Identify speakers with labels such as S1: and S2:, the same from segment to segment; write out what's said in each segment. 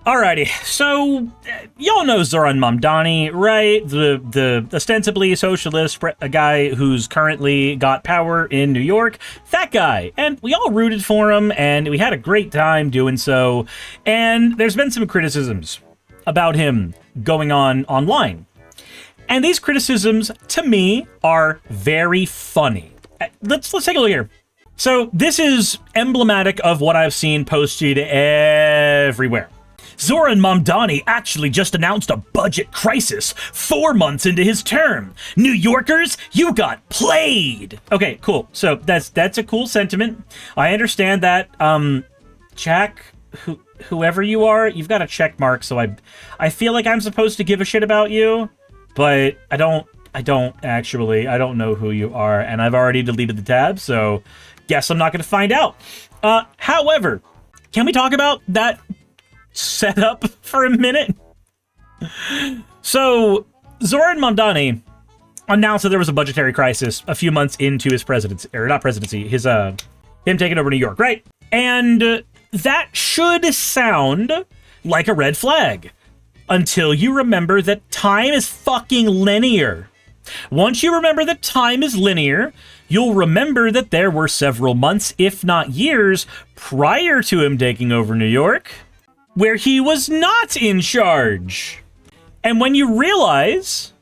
S1: Alrighty, so y'all know Zohran Mamdani, right? The ostensibly socialist a guy who's currently got power in New York. That guy. And we all rooted for him, and we had a great time doing so. And there's been some criticisms about him going on online. And these criticisms, to me, are very funny. Let's take a look here. So this is emblematic of what I've seen posted everywhere. Zohran Mamdani actually just announced a budget crisis 4 months into his term. New Yorkers, you got played. Okay, cool. So that's a cool sentiment. I understand that. Jack, whoever you are, you've got a check mark. So I feel like I'm supposed to give a shit about you, but I don't actually. I don't know who you are, and I've already deleted the tab. So guess I'm not going to find out. However, can we talk about that setup for a minute? So Zohran Mamdani announced that there was a budgetary crisis a few months into his presidency, or not presidency, his him taking over New York, right? And that should sound like a red flag until you remember that time is fucking linear. Once you remember that time is linear, you'll remember that there were several months, if not years, prior to him taking over New York, where he was not in charge. And when you realize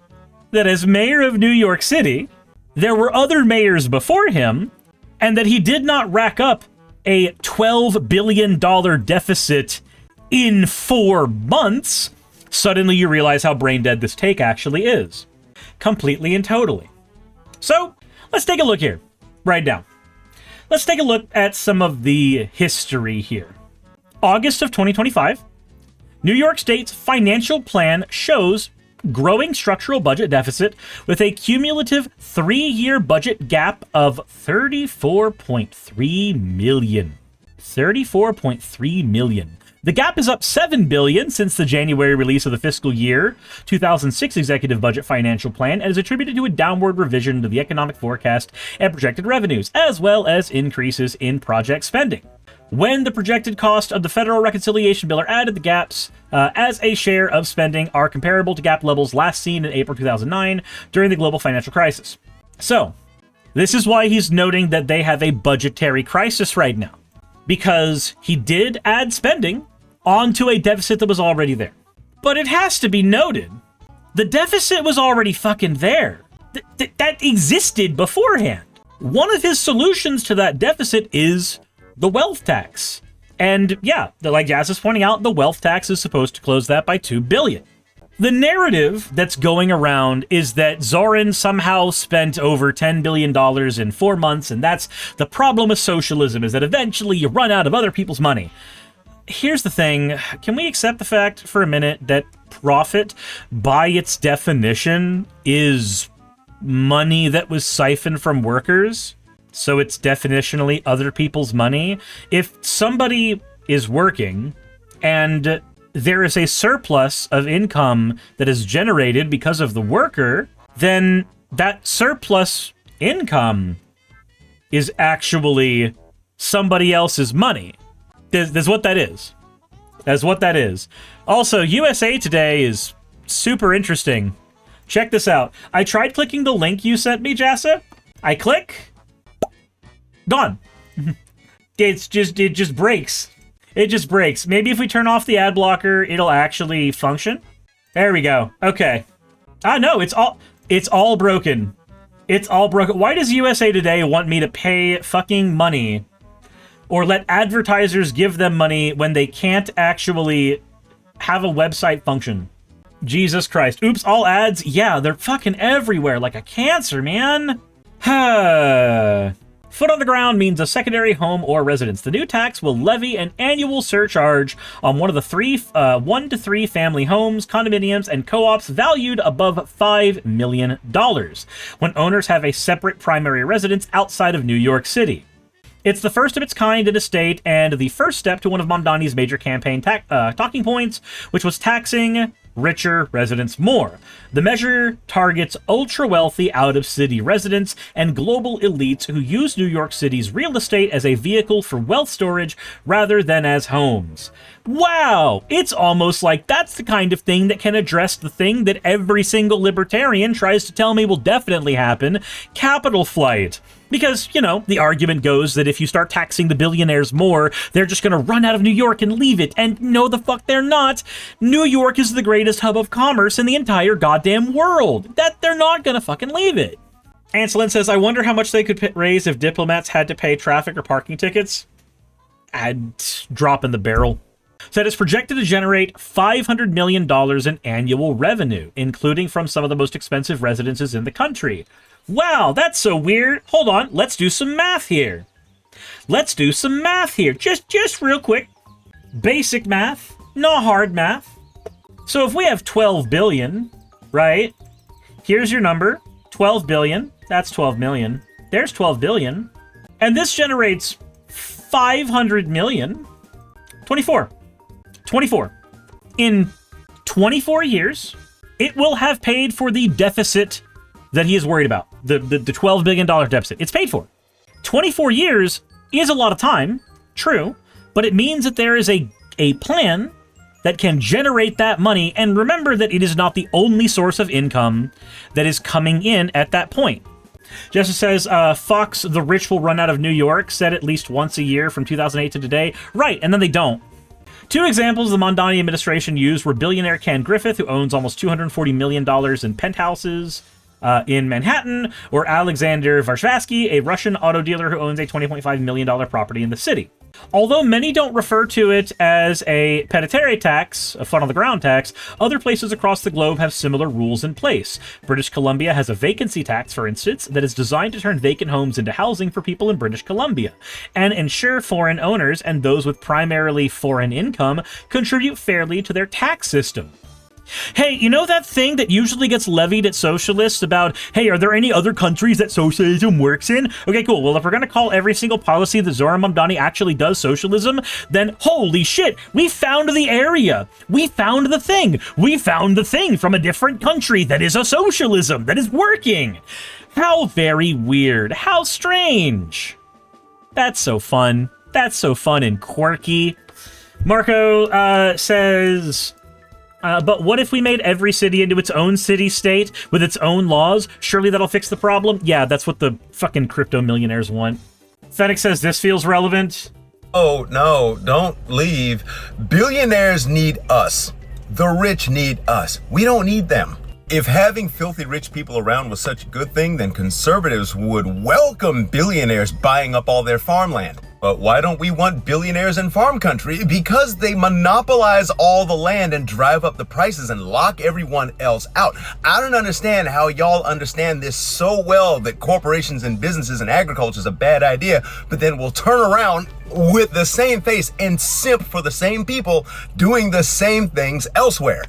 S1: that as mayor of New York City, there were other mayors before him, and that he did not rack up a $12 billion deficit in 4 months, suddenly you realize how brain dead this take actually is. Completely and totally. So, let's take a look here. Right now. Let's take a look at some of the history here. August of 2025, New York State's financial plan shows growing structural budget deficit with a cumulative 3-year budget gap of $34.3 million. $34.3 million. The gap is up $7 billion since the January release of the fiscal year 2006 Executive Budget Financial Plan, and is attributed to a downward revision to the economic forecast and projected revenues, as well as increases in project spending. When the projected cost of the federal reconciliation bill are added, the gaps as a share of spending are comparable to gap levels last seen in April 2009 during the global financial crisis. So, this is why he's noting that they have a budgetary crisis right now. Because he did add spending onto a deficit that was already there. But it has to be noted, the deficit was already fucking there. That existed beforehand. One of his solutions to that deficit is the wealth tax. And yeah, like Jazz is pointing out, the wealth tax is supposed to close that by $2 billion. The narrative that's going around is that Zohran somehow spent over $10 billion in 4 months, and that's the problem with socialism, is that eventually you run out of other people's money. Here's the thing, can we accept the fact for a minute that profit, by its definition, is money that was siphoned from workers? So it's definitionally other people's money? If somebody is working and there is a surplus of income that is generated because of the worker, then that surplus income is actually somebody else's money. That's what that is. That's what that is. Also, USA Today is super interesting. Check this out. I tried clicking the link you sent me, Jassa. I click. Gone. It just breaks. It just breaks. Maybe if we turn off the ad blocker, it'll actually function. There we go. Okay. No, it's all broken. It's all broken. Why does USA Today want me to pay fucking money or let advertisers give them money when they can't actually have a website function? Jesus Christ. Oops, all ads? Yeah, they're fucking everywhere like a cancer, man. Foot on the ground means a secondary home or residence. The new tax will levy an annual surcharge on one of the 1 to 3 family homes, condominiums, and co-ops valued above $5 million when owners have a separate primary residence outside of New York City. It's the first of its kind in a state, and the first step to one of Mamdani's major campaign talking points, which was taxing richer residents more. The measure targets ultra-wealthy out-of-city residents and global elites who use New York City's real estate as a vehicle for wealth storage rather than as homes. Wow! It's almost like that's the kind of thing that can address the thing that every single libertarian tries to tell me will definitely happen: capital flight. Because, you know, the argument goes that if you start taxing the billionaires more, they're just going to run out of New York and leave it. And no, the fuck they're not. New York is the greatest hub of commerce in the entire goddamn world. That they're not going to fucking leave it. Anselin says, I wonder how much they could raise if diplomats had to pay traffic or parking tickets. I'd drop in the barrel. Said it's projected to generate $500 million in annual revenue, including from some of the most expensive residences in the country. Wow, that's so weird. Hold on, let's do some math here. Just real quick. Basic math, not hard math. So if we have 12 billion, right? Here's your number, 12 billion. That's 12 million. There's 12 billion. And this generates 500 million. 24. In 24 years, it will have paid for the deficit that he is worried about. The $12 billion deficit. It's paid for. 24 years is a lot of time, true, but it means that there is a plan that can generate that money, and remember that it is not the only source of income that is coming in at that point. Justice says, Fox, the rich will run out of New York, said at least once a year from 2008 to today. Right, and then they don't. Two examples the Mamdani administration used were billionaire Ken Griffith, who owns almost $240 million in penthouses in Manhattan, or Alexander Varshavsky, a Russian auto dealer who owns a $20.5 million property in the city. Although many don't refer to it as a pied-à-terre tax, a foot-on-the-ground tax, other places across the globe have similar rules in place. British Columbia has a vacancy tax, for instance, that is designed to turn vacant homes into housing for people in British Columbia, and ensure foreign owners and those with primarily foreign income contribute fairly to their tax system. Hey, you know that thing that usually gets levied at socialists about, hey, are there any other countries that socialism works in? Okay, cool. Well, if we're going to call every single policy that Zohran Mamdani actually does socialism, then holy shit, we found the area. We found the thing. We found the thing from a different country that is a socialism that is working. How very weird. How strange. That's so fun. That's so fun and quirky. Marco says... but what if we made every city into its own city-state with its own laws? Surely that'll fix the problem? Yeah, that's what the fucking crypto millionaires want. Fennec says this feels relevant.
S2: Oh, no, don't leave. Billionaires need us. The rich need us. We don't need them. If having filthy rich people around was such a good thing, then conservatives would welcome billionaires buying up all their farmland. But why don't we want billionaires in farm country? Because they monopolize all the land and drive up the prices and lock everyone else out. I don't understand how y'all understand this so well, that corporations and businesses and agriculture is a bad idea, but then we'll turn around with the same face and simp for the same people doing the same things elsewhere.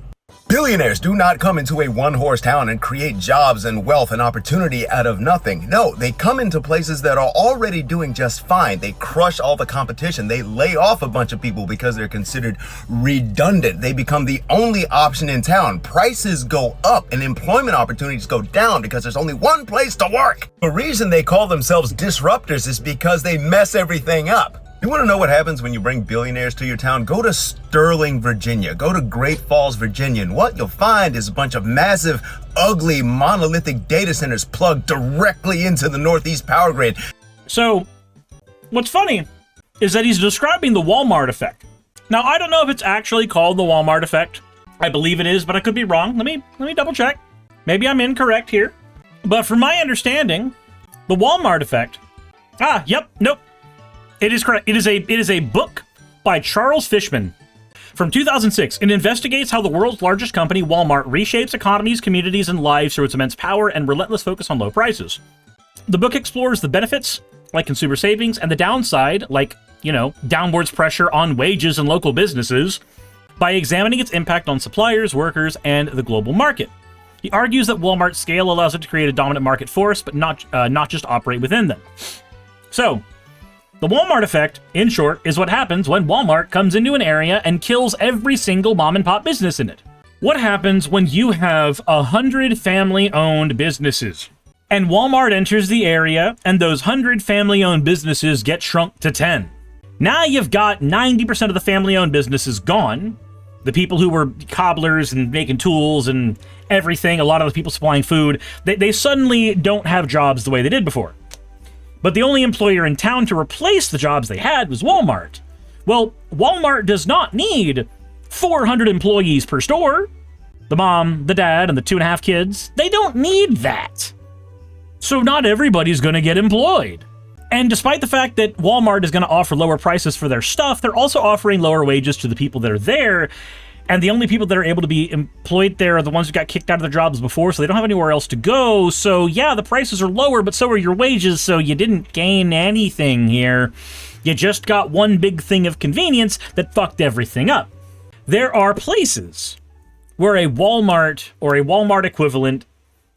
S2: Billionaires do not come into a one-horse town and create jobs and wealth and opportunity out of nothing. No, they come into places that are already doing just fine. They crush all the competition. They lay off a bunch of people because they're considered redundant. They become the only option in town. Prices go up and employment opportunities go down because there's only one place to work. The reason they call themselves disruptors is because they mess everything up. You want to know what happens when you bring billionaires to your town? Go to Sterling, Virginia. Go to Great Falls, Virginia. And what you'll find is a bunch of massive, ugly, monolithic data centers plugged directly into the Northeast power grid.
S1: So, what's funny is that he's describing the Walmart effect. Now, I don't know if it's actually called the Walmart effect. I believe it is, but I could be wrong. Let me double check. Maybe I'm incorrect here. But from my understanding, the Walmart effect... Nope. It is correct. It is a book by Charles Fishman from 2006. It investigates how the world's largest company, Walmart, reshapes economies, communities, and lives through its immense power and relentless focus on low prices. The book explores the benefits, like consumer savings, and the downside, like, downwards pressure on wages and local businesses, by examining its impact on suppliers, workers, and the global market. He argues that Walmart's scale allows it to create a dominant market force, but not just operate within them. So, the Walmart effect, in short, is what happens when Walmart comes into an area and kills every single mom-and-pop business in it. What happens when you have 100 family-owned businesses? And Walmart enters the area, and those 100 family-owned businesses get shrunk to 10. Now you've got 90% of the family-owned businesses gone. The people who were cobblers and making tools and everything, a lot of the people supplying food, they suddenly don't have jobs the way they did before. But the only employer in town to replace the jobs they had was Walmart. Well, Walmart does not need 400 employees per store. The mom, the dad, and the 2.5 kids, they don't need that. So not everybody's going to get employed. And despite the fact that Walmart is going to offer lower prices for their stuff, they're also offering lower wages to the people that are there. And the only people that are able to be employed there are the ones who got kicked out of their jobs before, so they don't have anywhere else to go. So yeah, the prices are lower, but so are your wages, so you didn't gain anything here. You just got one big thing of convenience that fucked everything up. There are places where a Walmart or a Walmart equivalent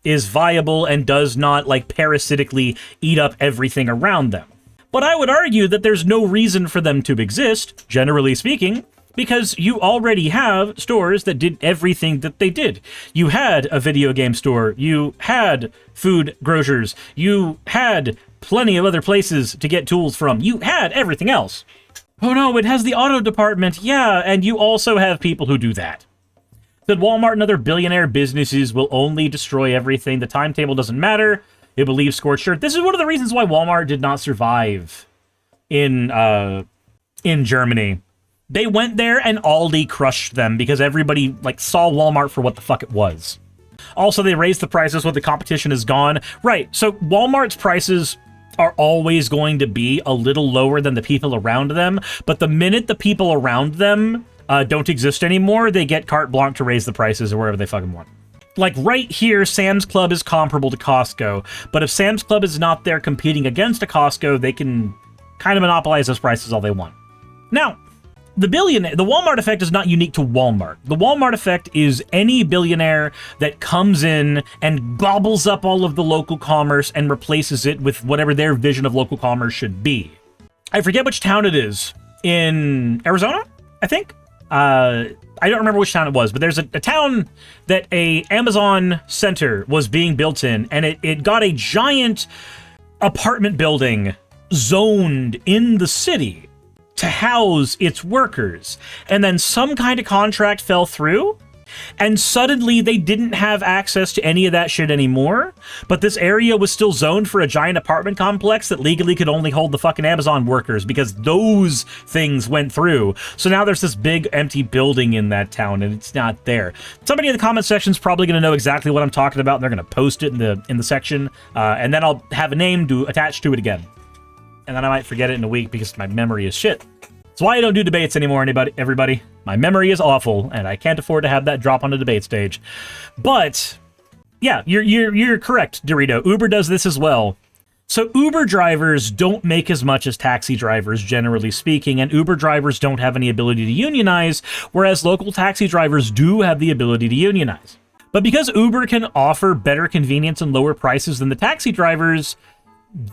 S1: is viable and does not, like, parasitically eat up everything around them. But I would argue that there's no reason for them to exist, generally speaking, because you already have stores that did everything that they did. You had a video game store, you had food grocers, you had plenty of other places to get tools from, you had everything else. Oh no, it has the auto department, yeah, and you also have people who do that. That Walmart and other billionaire businesses will only destroy everything. The timetable doesn't matter. It will leave scorched earth. This is one of the reasons why Walmart did not survive in Germany. They went there and Aldi crushed them because everybody saw Walmart for what the fuck it was. Also, they raised the prices when the competition is gone. Right, so Walmart's prices are always going to be a little lower than the people around them, but the minute the people around them don't exist anymore, they get carte blanche to raise the prices or wherever they fucking want. Like right here, Sam's Club is comparable to Costco, but if Sam's Club is not there competing against a Costco, they can kind of monopolize those prices all they want. Now, the Walmart effect is not unique to Walmart. The Walmart effect is any billionaire that comes in and gobbles up all of the local commerce and replaces it with whatever their vision of local commerce should be. I forget which town it is. In Arizona, I think? I don't remember which town it was, but there's a town that a Amazon center was being built in, and it got a giant apartment building zoned in the city to house its workers. And then some kind of contract fell through, and suddenly they didn't have access to any of that shit anymore, but this area was still zoned for a giant apartment complex that legally could only hold the fucking Amazon workers because those things went through. So now there's this big empty building in that town and it's not there. Somebody in the comment section is probably going to know exactly what I'm talking about, and they're going to post it in the section, and then I'll have a name to attach to it again. And then I might forget it in a week because my memory is shit. That's why I don't do debates anymore, everybody. My memory is awful, and I can't afford to have that drop on the debate stage. But, yeah, you're correct, Dorito. Uber does this as well. So Uber drivers don't make as much as taxi drivers, generally speaking, and Uber drivers don't have any ability to unionize, whereas local taxi drivers do have the ability to unionize. But because Uber can offer better convenience and lower prices than the taxi drivers,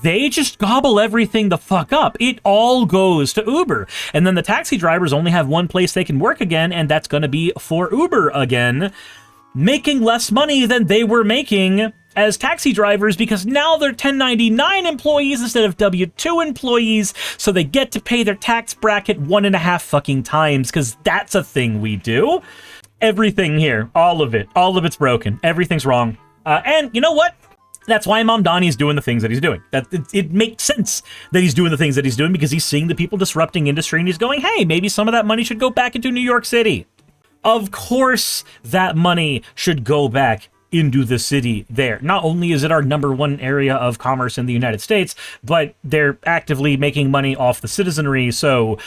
S1: they just gobble everything the fuck up. It all goes to Uber. And then the taxi drivers only have one place they can work again, and that's going to be for Uber again, making less money than they were making as taxi drivers because now they're 1099 employees instead of W-2 employees, so they get to pay their tax bracket 1.5 fucking times because that's a thing we do. Everything here, all of it's broken. Everything's wrong. And you know what? That's why Mamdani is doing the things that he's doing. It makes sense that he's doing the things that he's doing because he's seeing the people disrupting industry and he's going, hey, maybe some of that money should go back into New York City. Of course that money should go back into the city there. Not only is it our #1 area of commerce in the United States, but they're actively making money off the citizenry, so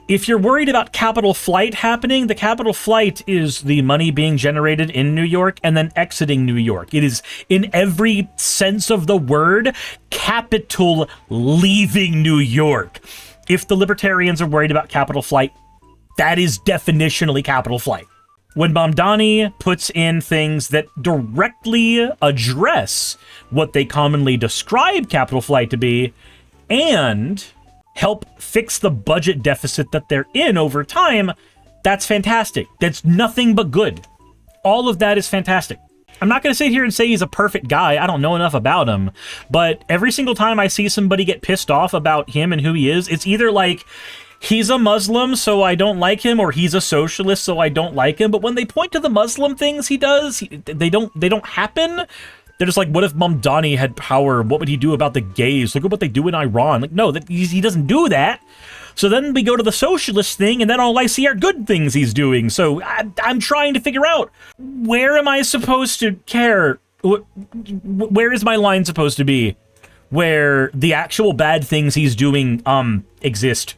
S1: if you're worried about capital flight happening, the capital flight is the money being generated in New York and then exiting New York. It is, in every sense of the word, capital leaving New York. If the libertarians are worried about capital flight, that is definitionally capital flight. When Mamdani puts in things that directly address what they commonly describe capital flight to be, and help fix the budget deficit that they're in over time, that's fantastic. That's nothing but good. all of that is fantastic. I'm not going to sit here and say he's a perfect guy. I don't know enough about him. But every single time I see somebody get pissed off about him and who he is, it's either like, he's a Muslim, so I don't like him, or he's a socialist, so I don't like him. But when they point to the Muslim things he does, they don't happen. They're just like, what if Mamdani had power? What would he do about the gays? Look at what they do in Iran. Like, no, he doesn't do that. So then we go to the socialist thing, and then all I see are good things he's doing. So I'm trying to figure out, where am I supposed to care? Where is my line supposed to be? Where the actual bad things he's doing exist.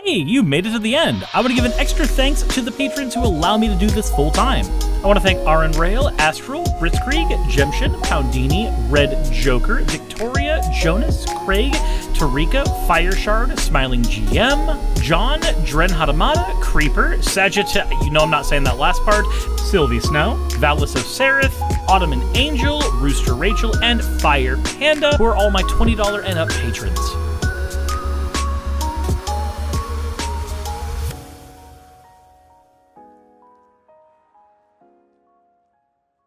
S1: Hey, you made it to the end. I want to give an extra thanks to the patrons who allow me to do this full time. I want to thank Aaron Rail, Astral, Britzkrieg, Jemshin, Poundini, Red Joker, Victoria, Jonas, Craig, Tarika, Fireshard, Smiling GM, John, Dren Hadamada, Creeper, Sagitta, you know I'm not saying that last part, Sylvie Snow, Valis of Seraph, Ottoman Angel, Rooster Rachel, and Fire Panda, who are all my $20 and up patrons.